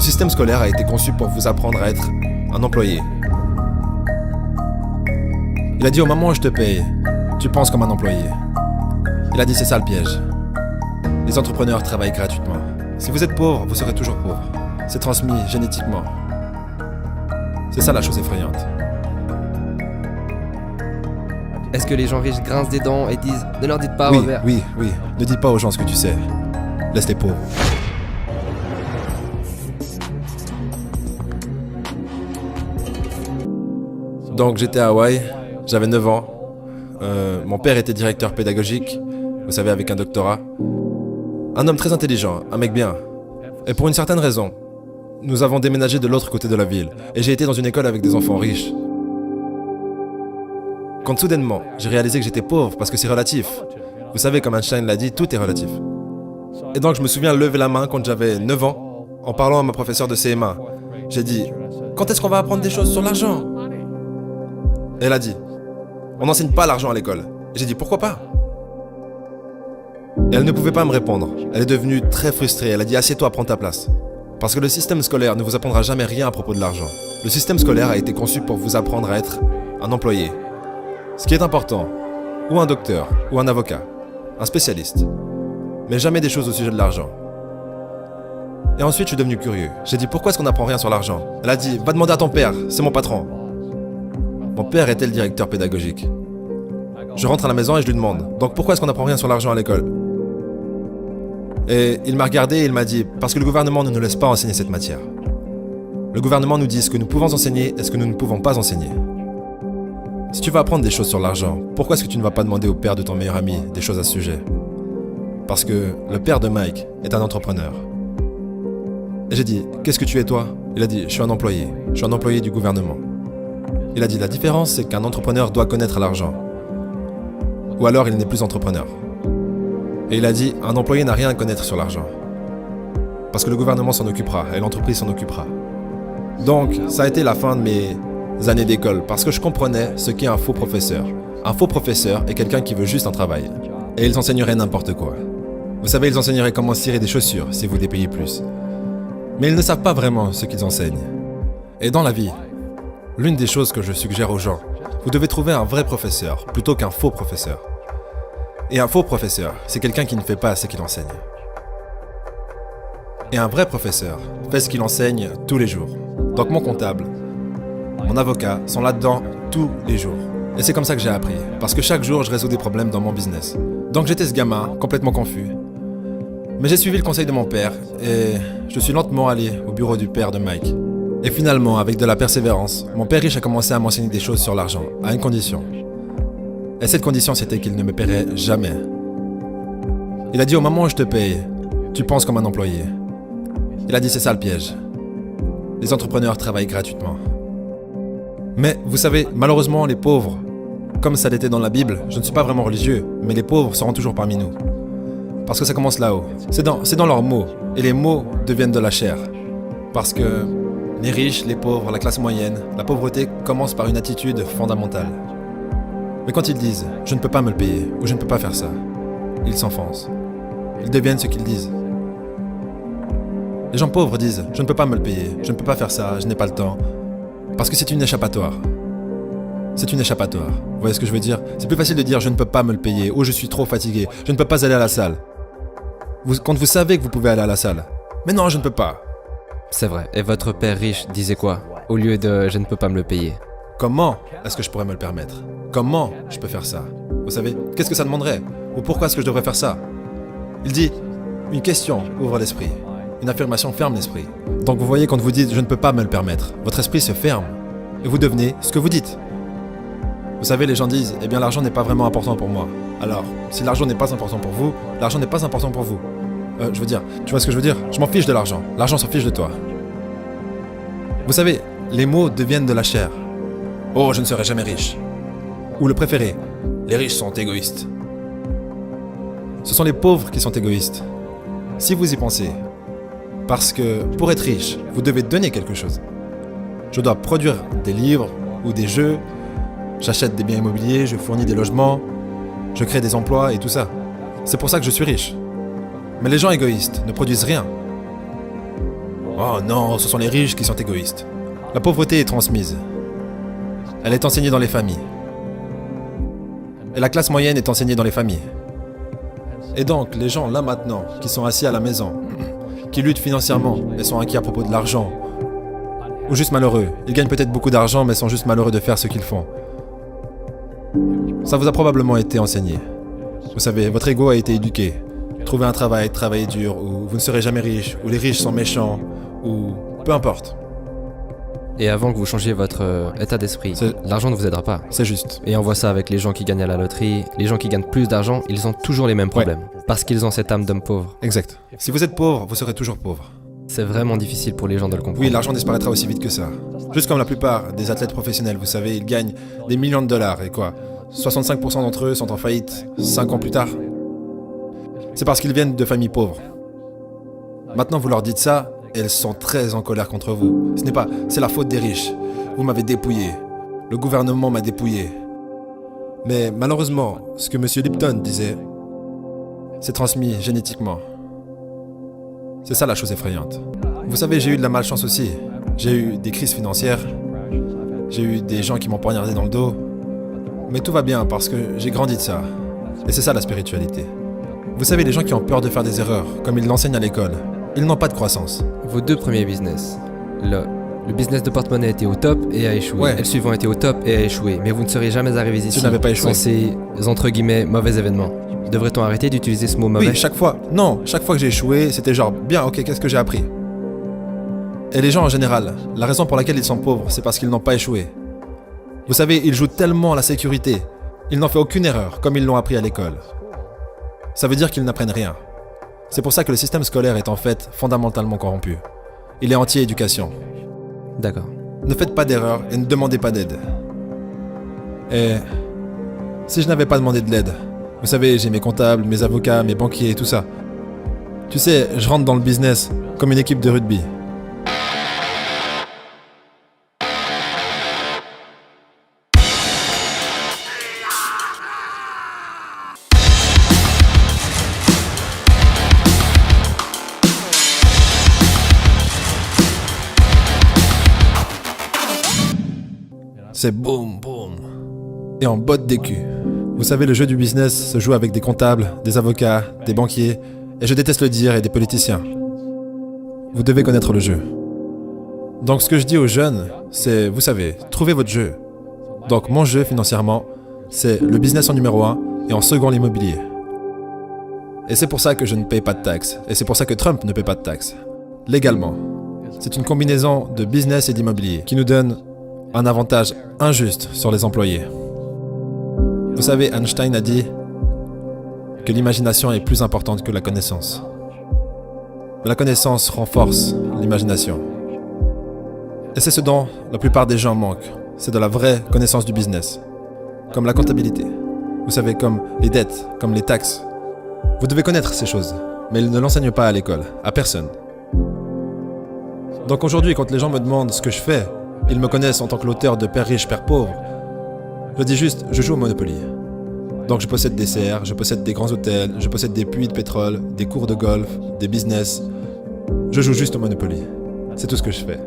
système scolaire a été conçu pour vous apprendre à être un employé. Il a dit au moment où je te paye, tu penses comme un employé. Il a dit c'est ça le piège. Les entrepreneurs travaillent gratuitement. Si vous êtes pauvre, vous serez toujours pauvre. C'est transmis génétiquement. C'est ça la chose effrayante. Est-ce que les gens riches grincent des dents et disent « Ne leur dites pas, Oui, Robert ». oui. Ne dis pas aux gens ce que tu sais. Laisse les pauvres. Donc j'étais à Hawaï, j'avais 9 ans. Mon père était directeur pédagogique, vous savez, avec un doctorat. Un homme très intelligent, un mec bien. Et pour une certaine raison, nous avons déménagé de l'autre côté de la ville. Et j'ai été dans une école avec des enfants riches. Quand soudainement, j'ai réalisé que j'étais pauvre parce que c'est relatif. Vous savez, comme Einstein l'a dit, tout est relatif. Et donc je me souviens lever la main quand j'avais 9 ans, en parlant à ma professeure de CM1. J'ai dit, quand est-ce qu'on va apprendre des choses sur l'argent ? Et elle a dit, on n'enseigne pas l'argent à l'école. Et j'ai dit, pourquoi pas ? Et elle ne pouvait pas me répondre. Elle est devenue très frustrée. Elle a dit, assieds-toi, prends ta place. Parce que le système scolaire ne vous apprendra jamais rien à propos de l'argent. Le système scolaire a été conçu pour vous apprendre à être un employé. Ce qui est important, ou un docteur, ou un avocat, un spécialiste. Mais jamais des choses au sujet de l'argent. Et ensuite, je suis devenu curieux. J'ai dit, pourquoi est-ce qu'on n'apprend rien sur l'argent ? Elle a dit, va demander à ton père, c'est mon patron. Mon père était le directeur pédagogique. Je rentre à la maison et je lui demande, donc pourquoi est-ce qu'on n'apprend rien sur l'argent à l'école ? Et il m'a regardé et il m'a dit, parce que le gouvernement ne nous laisse pas enseigner cette matière. Le gouvernement nous dit ce que nous pouvons enseigner et ce que nous ne pouvons pas enseigner. Si tu veux apprendre des choses sur l'argent, pourquoi est-ce que tu ne vas pas demander au père de ton meilleur ami des choses à ce sujet ? Parce que le père de Mike est un entrepreneur. Et j'ai dit, qu'est-ce que tu es toi ? Il a dit, je suis un employé. Je suis un employé du gouvernement. Il a dit, la différence c'est qu'un entrepreneur doit connaître l'argent. Ou alors il n'est plus entrepreneur. Et il a dit, un employé n'a rien à connaître sur l'argent. Parce que le gouvernement s'en occupera et l'entreprise s'en occupera. Donc, ça a été la fin de mes années d'école parce que je comprenais ce qu'est un faux professeur. Un faux professeur est quelqu'un qui veut juste un travail. Et ils enseigneraient n'importe quoi. Vous savez, ils enseigneraient comment cirer des chaussures si vous les payez plus. Mais ils ne savent pas vraiment ce qu'ils enseignent. Et dans la vie, l'une des choses que je suggère aux gens, vous devez trouver un vrai professeur plutôt qu'un faux professeur. Et un faux professeur, c'est quelqu'un qui ne fait pas ce qu'il enseigne. Et un vrai professeur fait ce qu'il enseigne tous les jours. Donc mon comptable, mon avocat sont là-dedans tous les jours. Et c'est comme ça que j'ai appris, parce que chaque jour je résous des problèmes dans mon business. Donc j'étais ce gamin, complètement confus. Mais j'ai suivi le conseil de mon père, et je suis lentement allé au bureau du père de Mike. Et finalement, avec de la persévérance, mon père riche a commencé à m'enseigner des choses sur l'argent, à une condition. Et cette condition, c'était qu'il ne me paierait jamais. Il a dit, au moment où je te paye, tu penses comme un employé. Il a dit, c'est ça le piège. Les entrepreneurs travaillent gratuitement. Mais vous savez, malheureusement, les pauvres, comme ça l'était dans la Bible, je ne suis pas vraiment religieux, mais les pauvres seront toujours parmi nous. Parce que ça commence là-haut. C'est dans leurs mots. Et les mots deviennent de la chair. Parce que les riches, les pauvres, la classe moyenne, la pauvreté commence par une attitude fondamentale. Mais quand ils disent « je ne peux pas me le payer » ou « je ne peux pas faire ça », ils s'enfoncent. Ils deviennent ce qu'ils disent. Les gens pauvres disent « je ne peux pas me le payer, je ne peux pas faire ça, je n'ai pas le temps ». Parce que c'est une échappatoire. C'est une échappatoire. Vous voyez ce que je veux dire ? C'est plus facile de dire « je ne peux pas me le payer » ou « je suis trop fatigué, je ne peux pas aller à la salle ». Quand vous savez que vous pouvez aller à la salle. Mais non, je ne peux pas. C'est vrai. Et votre père riche disait quoi ? Au lieu de « je ne peux pas me le payer ». Comment est-ce que je pourrais me le permettre ? Comment je peux faire ça ? Vous savez, qu'est-ce que ça demanderait ? Ou pourquoi est-ce que je devrais faire ça ? Il dit, une question ouvre l'esprit. Une affirmation ferme l'esprit. Donc vous voyez, quand vous dites « je ne peux pas me le permettre », votre esprit se ferme. Et vous devenez ce que vous dites. Vous savez, les gens disent « eh bien l'argent n'est pas vraiment important pour moi ». Alors, si l'argent n'est pas important pour vous, l'argent n'est pas important pour vous. Je veux dire, tu vois ce que je veux dire ? Je m'en fiche de l'argent. L'argent s'en fiche de toi. Vous savez, les mots deviennent de la chair. Oh, je ne serai jamais riche. Ou le préféré, les riches sont égoïstes. Ce sont les pauvres qui sont égoïstes. Si vous y pensez. Parce que pour être riche, vous devez donner quelque chose. Je dois produire des livres ou des jeux. J'achète des biens immobiliers, je fournis des logements. Je crée des emplois et tout ça. C'est pour ça que je suis riche. Mais les gens égoïstes ne produisent rien. Oh non, ce sont les riches qui sont égoïstes. La pauvreté est transmise. Elle est enseignée dans les familles. Et la classe moyenne est enseignée dans les familles. Et donc, les gens là maintenant, qui sont assis à la maison, qui luttent financièrement et sont inquiets à propos de l'argent, ou juste malheureux, ils gagnent peut-être beaucoup d'argent mais sont juste malheureux de faire ce qu'ils font. Ça vous a probablement été enseigné. Vous savez, votre ego a été éduqué. Trouvez un travail, travaillez dur, ou vous ne serez jamais riche, ou les riches sont méchants, ou peu importe. Et avant que vous changiez votre état d'esprit, l'argent ne vous aidera pas. C'est juste. Et on voit ça avec les gens qui gagnent à la loterie. Les gens qui gagnent plus d'argent, ils ont toujours les mêmes problèmes. Parce qu'ils ont cette âme d'homme pauvre. Exact. Si vous êtes pauvre, vous serez toujours pauvre. C'est vraiment difficile pour les gens de le comprendre. Oui, l'argent disparaîtra aussi vite que ça. Juste comme la plupart des athlètes professionnels, vous savez, ils gagnent des millions de dollars. Et quoi, 65% d'entre eux sont en faillite 5 ans plus tard. C'est parce qu'ils viennent de familles pauvres. Maintenant, vous leur dites ça, et elles sont très en colère contre vous. Ce n'est pas, c'est la faute des riches. Vous m'avez dépouillé. Le gouvernement m'a dépouillé. Mais malheureusement, ce que M. Lipton disait, c'est transmis génétiquement. C'est ça la chose effrayante. Vous savez, j'ai eu de la malchance aussi. J'ai eu des crises financières. J'ai eu des gens qui m'ont poignardé dans le dos. Mais tout va bien parce que j'ai grandi de ça. Et c'est ça la spiritualité. Vous savez, les gens qui ont peur de faire des erreurs, comme ils l'enseignent à l'école, ils n'ont pas de croissance. Vos deux premiers business. Le business de porte-monnaie était au top et a échoué. Ouais. Et le suivant était au top et a échoué. Mais vous ne serez jamais arrivés ici n'avais pas échoué. sans ces, entre guillemets, mauvais événements. Devrait-on arrêter d'utiliser ce mot mauvais? Oui, chaque fois. Non, chaque fois que j'ai échoué, c'était genre, bien, ok, qu'est-ce que j'ai appris? Et les gens en général, la raison pour laquelle ils sont pauvres, c'est parce qu'ils n'ont pas échoué. Vous savez, ils jouent tellement à la sécurité. Ils n'ont fait aucune erreur, comme ils l'ont appris à l'école. Ça veut dire qu'ils n'apprennent rien. C'est pour ça que le système scolaire est en fait fondamentalement corrompu. Il est anti-éducation. D'accord. Ne faites pas d'erreur et ne demandez pas d'aide. Et si je n'avais pas demandé de l'aide, vous savez, j'ai mes comptables, mes avocats, mes banquiers et tout ça. Tu sais, je rentre dans le business comme une équipe de rugby. C'est boum, boum. Et en botte des culs. Vous savez, le jeu du business se joue avec des comptables, des avocats, des banquiers, et je déteste le dire, et des politiciens. Vous devez connaître le jeu. Donc ce que je dis aux jeunes, c'est, vous savez, trouvez votre jeu. Donc mon jeu financièrement, c'est le business en numéro 1 et en second l'immobilier. Et c'est pour ça que je ne paye pas de taxes. Et c'est pour ça que Trump ne paye pas de taxes. Légalement. C'est une combinaison de business et d'immobilier qui nous donne un avantage injuste sur les employés. Vous savez, Einstein a dit que l'imagination est plus importante que la connaissance. Mais la connaissance renforce l'imagination. Et c'est ce dont la plupart des gens manquent. C'est de la vraie connaissance du business. Comme la comptabilité. Vous savez, comme les dettes, comme les taxes. Vous devez connaître ces choses, mais ils ne l'enseignent pas à l'école, à personne. Donc aujourd'hui, quand les gens me demandent ce que je fais, ils me connaissent en tant que l'auteur de Père riche, Père pauvre. Je dis juste, je joue au Monopoly. Donc je possède des serres, je possède des grands hôtels, je possède des puits de pétrole, des cours de golf, des business. Je joue juste au Monopoly. C'est tout ce que je fais.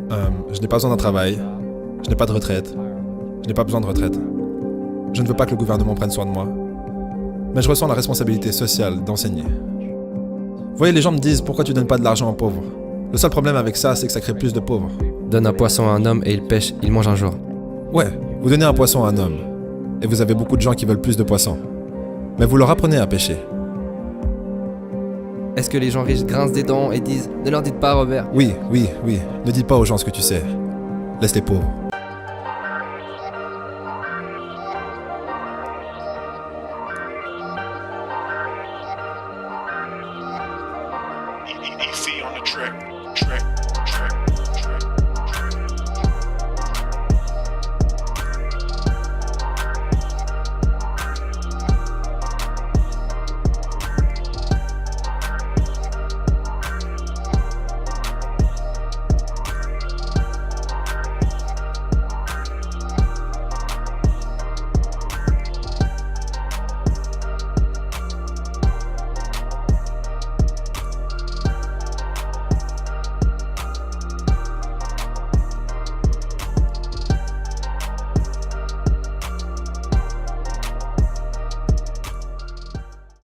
Je n'ai pas besoin d'un travail, je n'ai pas de retraite, je n'ai pas besoin de retraite. Je ne veux pas que le gouvernement prenne soin de moi, mais je ressens la responsabilité sociale d'enseigner. Vous voyez, les gens me disent, pourquoi tu donnes pas de l'argent aux pauvres? Le seul problème avec ça, c'est que ça crée plus de pauvres. Donne un poisson à un homme et il pêche, il mange un jour. Ouais, vous donnez un poisson à un homme, et vous avez beaucoup de gens qui veulent plus de poissons. Mais vous leur apprenez à pêcher. Est-ce que les gens riches grincent des dents et disent « Ne leur dites pas, Robert ». Oui. Ne dis pas aux gens ce que tu sais. Laisse les pauvres.